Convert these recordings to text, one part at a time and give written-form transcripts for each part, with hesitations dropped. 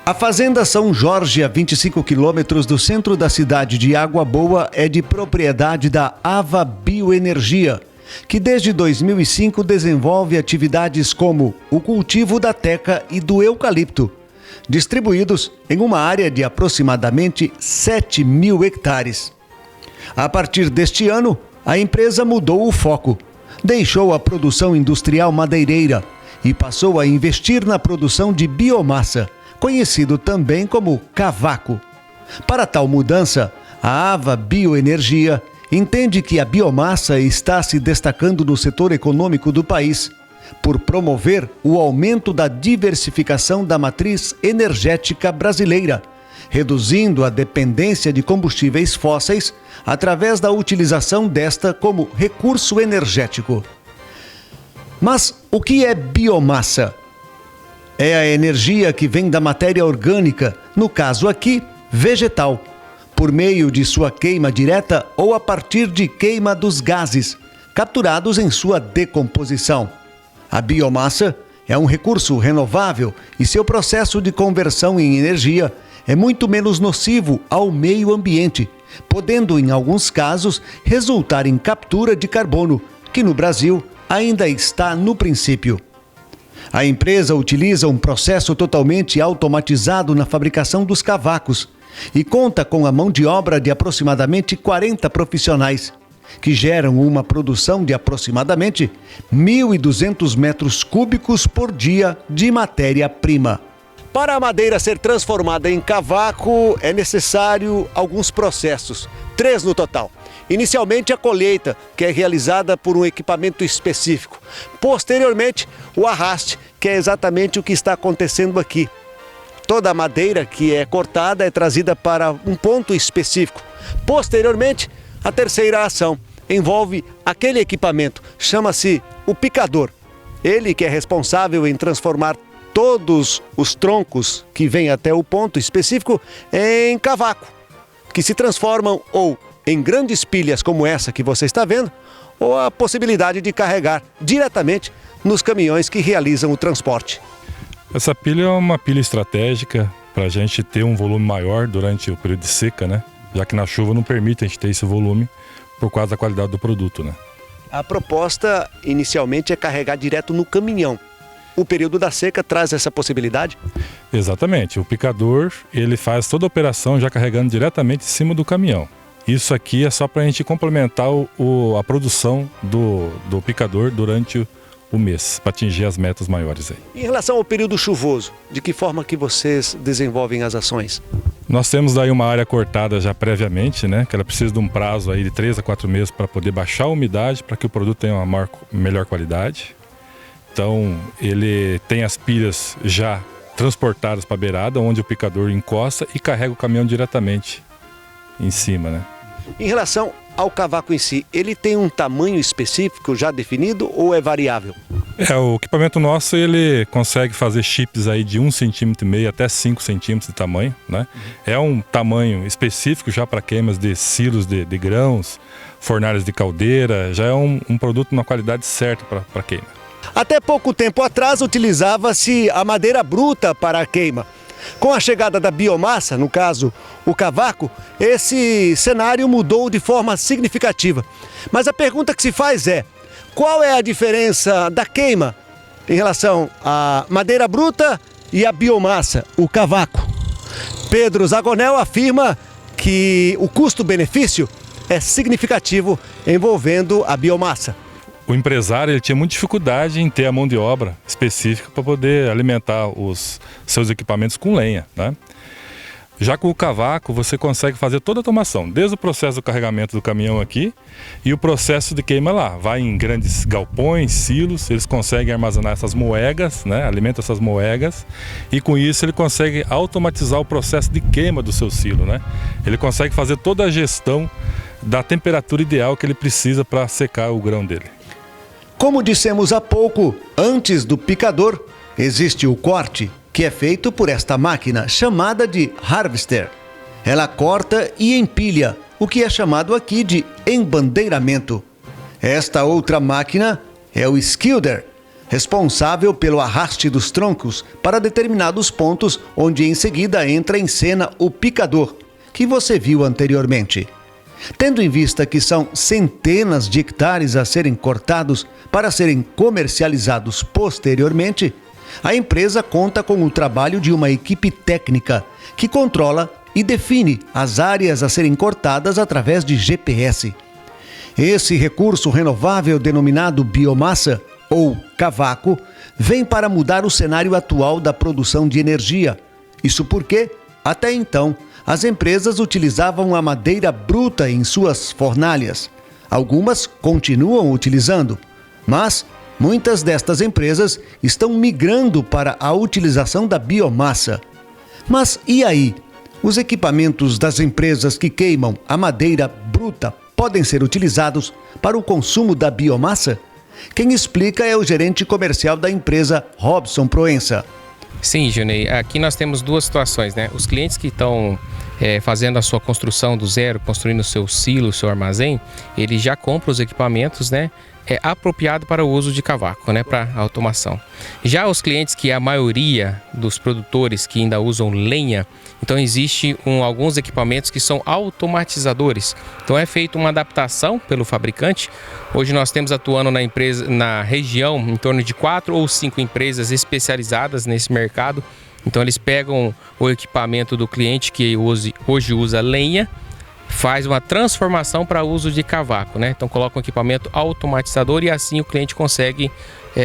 A Fazenda São Jorge, a 25 quilômetros do centro da cidade de Água Boa, é de propriedade da Ava Bioenergia, que desde 2005 desenvolve atividades como o cultivo da teca e do eucalipto, distribuídos em uma área de aproximadamente 7.000 hectares. A partir deste ano, a empresa mudou o foco, deixou a produção industrial madeireira e passou a investir na produção de biomassa, conhecido também como cavaco. Para tal mudança, a Ava Bioenergia entende que a biomassa está se destacando no setor econômico do país, por promover o aumento da diversificação da matriz energética brasileira, reduzindo a dependência de combustíveis fósseis através da utilização desta como recurso energético. Mas o que é biomassa? É a energia que vem da matéria orgânica, no caso aqui, vegetal, por meio de sua queima direta ou a partir de queima dos gases, capturados em sua decomposição. A biomassa é um recurso renovável e seu processo de conversão em energia é muito menos nocivo ao meio ambiente, podendo, em alguns casos, resultar em captura de carbono, que no Brasil ainda está no princípio. A empresa utiliza um processo totalmente automatizado na fabricação dos cavacos e conta com a mão de obra de aproximadamente 40 profissionais, que geram uma produção de aproximadamente 1.200 metros cúbicos por dia de matéria-prima. Para a madeira ser transformada em cavaco, é necessário alguns processos, 3 no total. Inicialmente, a colheita, que é realizada por um equipamento específico. Posteriormente, o arraste, que é exatamente o que está acontecendo aqui. Toda a madeira que é cortada é trazida para um ponto específico. Posteriormente, a terceira ação envolve aquele equipamento, chama-se o picador. Ele que é responsável em transformar todos os troncos que vêm até o ponto específico em cavaco, que se transformam ou em grandes pilhas como essa que você está vendo, ou a possibilidade de carregar diretamente nos caminhões que realizam o transporte. Essa pilha é uma pilha estratégica para a gente ter um volume maior durante o período de seca, né? Já que na chuva não permite a gente ter esse volume por causa da qualidade do produto, né? A proposta inicialmente é carregar direto no caminhão. O período da seca traz essa possibilidade? Exatamente. O picador, ele faz toda a operação já carregando diretamente em cima do caminhão. Isso aqui é só para a gente complementar a produção do picador durante o mês, para atingir as metas maiores aí. Em relação ao período chuvoso, de que forma que vocês desenvolvem as ações? Nós temos daí uma área cortada já previamente, né? Que ela precisa de um prazo aí de 3 a 4 meses para poder baixar a umidade, para que o produto tenha uma melhor qualidade. Então, ele tem as pilhas já transportadas para a beirada, onde o picador encosta e carrega o caminhão diretamente em cima, né? Em relação ao cavaco em si, ele tem um tamanho específico já definido ou é variável? O equipamento nosso, ele consegue fazer chips aí de 1,5 cm até 5 centímetros de tamanho, né? É um tamanho específico já para queimas de silos de grãos, fornalhas de caldeira, já é um produto na qualidade certa para queima. Até pouco tempo atrás utilizava-se a madeira bruta para a queima. Com a chegada da biomassa, no caso o cavaco, esse cenário mudou de forma significativa. Mas a pergunta que se faz é: qual é a diferença da queima em relação à madeira bruta e à biomassa, o cavaco? Pedro Zagonel afirma que o custo-benefício é significativo envolvendo a biomassa. O empresário, ele tinha muita dificuldade em ter a mão de obra específica para poder alimentar os seus equipamentos com lenha, né? Já com o cavaco, você consegue fazer toda a automação, desde o processo do carregamento do caminhão aqui e o processo de queima lá. Vai em grandes galpões, silos, eles conseguem armazenar essas moegas, né? Alimenta essas moegas e com isso ele consegue automatizar o processo de queima do seu silo, né? Ele consegue fazer toda a gestão da temperatura ideal que ele precisa para secar o grão dele. Como dissemos há pouco, antes do picador, existe o corte, que é feito por esta máquina chamada de harvester. Ela corta e empilha, o que é chamado aqui de embandeiramento. Esta outra máquina é o skilder, responsável pelo arraste dos troncos para determinados pontos, onde em seguida entra em cena o picador, que você viu anteriormente. Tendo em vista que são centenas de hectares a serem cortados para serem comercializados posteriormente, a empresa conta com o trabalho de uma equipe técnica que controla e define as áreas a serem cortadas através de GPS. Esse recurso renovável denominado biomassa, ou cavaco, vem para mudar o cenário atual da produção de energia. Isso porque, até então, as empresas utilizavam a madeira bruta em suas fornalhas. Algumas continuam utilizando, mas muitas destas empresas estão migrando para a utilização da biomassa. Mas e aí? Os equipamentos das empresas que queimam a madeira bruta podem ser utilizados para o consumo da biomassa? Quem explica é o gerente comercial da empresa, Robson Proença. Sim, Junei, aqui nós temos duas situações, né? Os clientes que estão fazendo a sua construção do zero, construindo o seu silo, o seu armazém, eles já compram os equipamentos, né? Apropriado para o uso de cavaco, né, para automação. Já os clientes que a maioria dos produtores que ainda usam lenha, então existe alguns equipamentos que são automatizadores. Então é feita uma adaptação pelo fabricante. Hoje nós temos atuando na região em torno de 4 ou 5 empresas especializadas nesse mercado. Então eles pegam o equipamento do cliente que hoje usa lenha, faz uma transformação para uso de cavaco, né? Então coloca um equipamento automatizador e assim o cliente consegue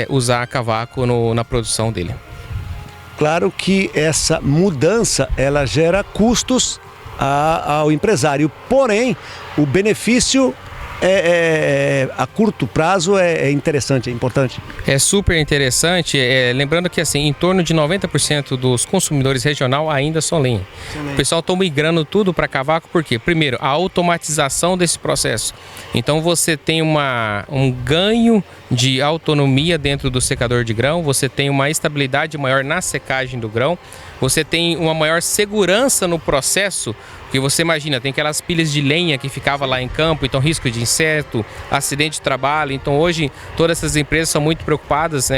usar cavaco na produção dele. Claro que essa mudança ela gera custos ao empresário, porém o benefício a curto prazo é interessante, é importante. É super interessante, lembrando que assim, em torno de 90% dos consumidores regional ainda são lenha. O pessoal está migrando tudo para cavaco, por quê? Primeiro, a automatização desse processo. Então você tem um ganho de autonomia dentro do secador de grão, você tem uma estabilidade maior na secagem do grão, você tem uma maior segurança no processo, porque você imagina, tem aquelas pilhas de lenha que ficava lá em campo, então risco de inseto, acidente de trabalho. Então hoje todas essas empresas são muito preocupadas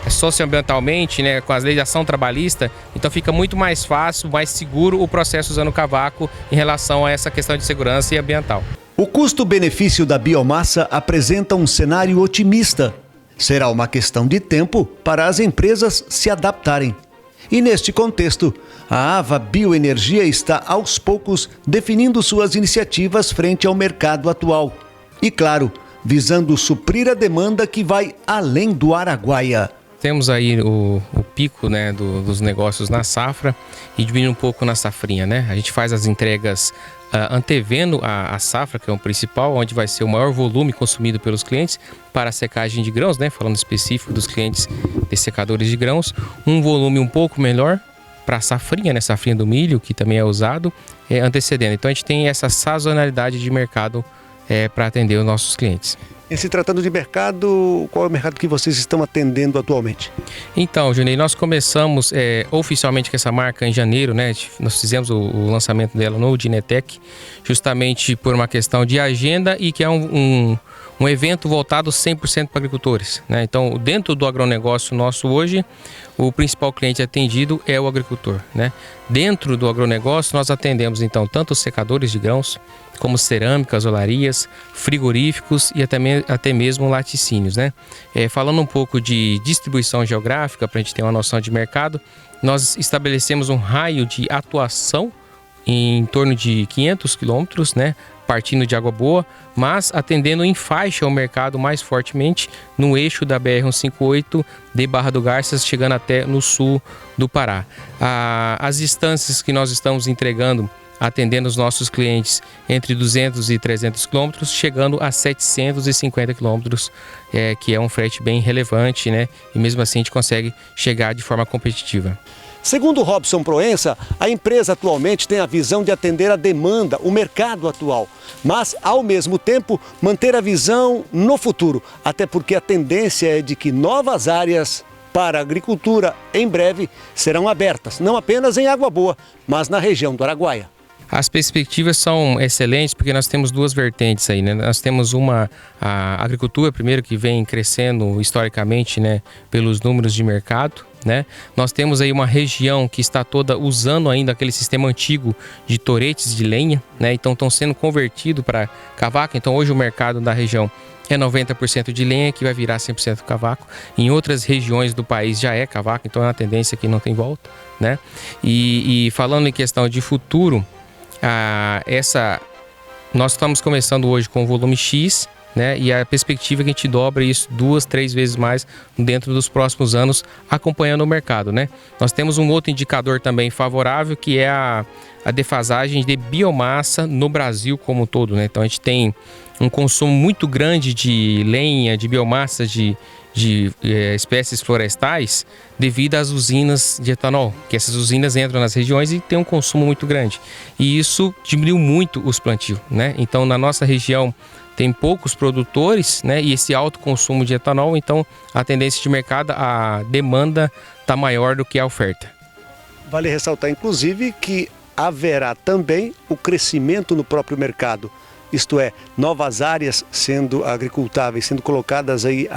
socioambientalmente, né, com as leis de ação trabalhista, então fica muito mais fácil, mais seguro o processo usando o cavaco em relação a essa questão de segurança e ambiental. O custo-benefício da biomassa apresenta um cenário otimista. Será uma questão de tempo para as empresas se adaptarem. E neste contexto, a Ava Bioenergia está aos poucos definindo suas iniciativas frente ao mercado atual. E claro, visando suprir a demanda que vai além do Araguaia. Temos aí o pico, né, dos negócios na safra e diminui um pouco na safrinha, né? A gente faz as entregas antevendo a safra, que é o principal, onde vai ser o maior volume consumido pelos clientes para a secagem de grãos, né? Falando específico dos clientes de secadores de grãos, um volume um pouco melhor para a safrinha, né? Safrinha do milho, que também é usado, antecedendo. Então a gente tem essa sazonalidade de mercado para atender os nossos clientes. E se tratando de mercado, qual é o mercado que vocês estão atendendo atualmente? Então, Junei, nós começamos oficialmente com essa marca em janeiro, né? Nós fizemos o lançamento dela no Dinetec, justamente por uma questão de agenda e que é um evento voltado 100% para agricultores, né? Então, dentro do agronegócio nosso hoje, o principal cliente atendido é o agricultor, né? Dentro do agronegócio, nós atendemos, então, tanto os secadores de grãos, como cerâmicas, olarias, frigoríficos e até mesmo laticínios, né? Falando um pouco de distribuição geográfica, para a gente ter uma noção de mercado, nós estabelecemos um raio de atuação em torno de 500 quilômetros, né? Partindo de Água Boa, mas atendendo em faixa o mercado mais fortemente no eixo da BR-158 de Barra do Garças, chegando até no sul do Pará. As distâncias que nós estamos entregando, atendendo os nossos clientes entre 200 e 300 quilômetros, chegando a 750 quilômetros, que é um frete bem relevante, né? E mesmo assim a gente consegue chegar de forma competitiva. Segundo Robson Proença, a empresa atualmente tem a visão de atender a demanda, o mercado atual, mas, ao mesmo tempo, manter a visão no futuro, até porque a tendência é de que novas áreas para a agricultura, em breve, serão abertas, não apenas em Água Boa, mas na região do Araguaia. As perspectivas são excelentes porque nós temos duas vertentes aí, né? Nós temos a agricultura, primeiro, que vem crescendo historicamente, né, pelos números de mercado, né? Nós temos aí uma região que está toda usando ainda aquele sistema antigo de toretes de lenha, né? Então estão sendo convertidos para cavaco. Então hoje o mercado da região é 90% de lenha, que vai virar 100% cavaco. Em outras regiões do país já é cavaco, então é uma tendência que não tem volta, né? E falando em questão de futuro, nós estamos começando hoje com o volume X, né? E a perspectiva é que a gente dobra isso 2, 3 vezes mais dentro dos próximos anos, acompanhando o mercado, né? Nós temos um outro indicador também favorável, que é a defasagem de biomassa no Brasil como um todo, né? Então a gente tem um consumo muito grande de lenha, de biomassa, de espécies florestais devido às usinas de etanol, que essas usinas entram nas regiões e tem um consumo muito grande. E isso diminuiu muito os plantios, né? Então na nossa região tem poucos produtores, né? E esse alto consumo de etanol, então a tendência de mercado, a demanda está maior do que a oferta. Vale ressaltar, inclusive, que haverá também o crescimento no próprio mercado. Isto é, novas áreas sendo agricultáveis, sendo colocadas aí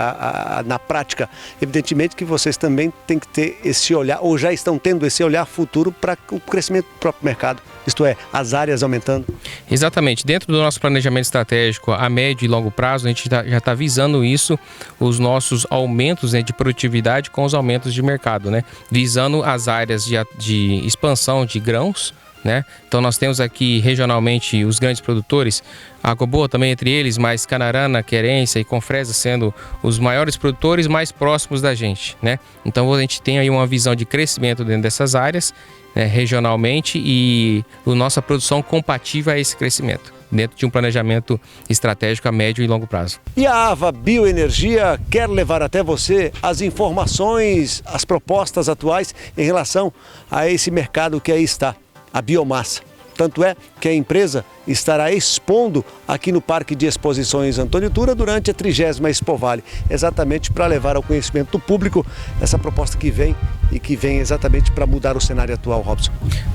na prática. Evidentemente que vocês também têm que ter esse olhar, ou já estão tendo esse olhar futuro para o crescimento do próprio mercado. Isto é, as áreas aumentando. Exatamente. Dentro do nosso planejamento estratégico a médio e longo prazo, a gente já está visando isso, os nossos aumentos, né, de produtividade com os aumentos de mercado, né? Visando as áreas de expansão de grãos, né? Então nós temos aqui regionalmente os grandes produtores, Água Boa também entre eles, mas Canarana, Querência e Confresa sendo os maiores produtores mais próximos da gente, né? Então a gente tem aí uma visão de crescimento dentro dessas áreas, né, regionalmente, e a nossa produção compatível a esse crescimento, dentro de um planejamento estratégico a médio e longo prazo. E a Ava Bioenergia quer levar até você as informações, as propostas atuais em relação a esse mercado que aí está, a biomassa. Tanto é que a empresa estará expondo aqui no Parque de Exposições Antônio Tura durante a 30ª Expovale, exatamente para levar ao conhecimento do público essa proposta que vem e que vem exatamente para mudar o cenário atual, Robson.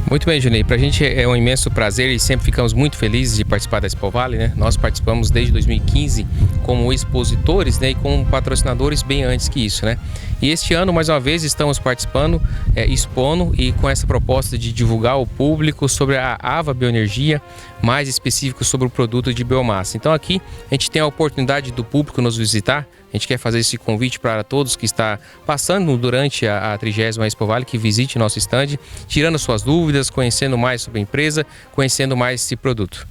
Muito bem, Juninho. Para a gente é um imenso prazer e sempre ficamos muito felizes de participar da Expovale, né? Nós participamos desde 2015 como expositores, né, e como patrocinadores bem antes que isso, né? E este ano, mais uma vez, estamos participando, expondo e com essa proposta de divulgar ao público sobre a Ava Bioenergia, mais específico sobre o produto de biomassa. Então aqui a gente tem a oportunidade do público nos visitar. A gente quer fazer esse convite para todos que está passando durante a 30ª Expovale, que visite nosso stand, tirando suas dúvidas, conhecendo mais sobre a empresa, conhecendo mais esse produto.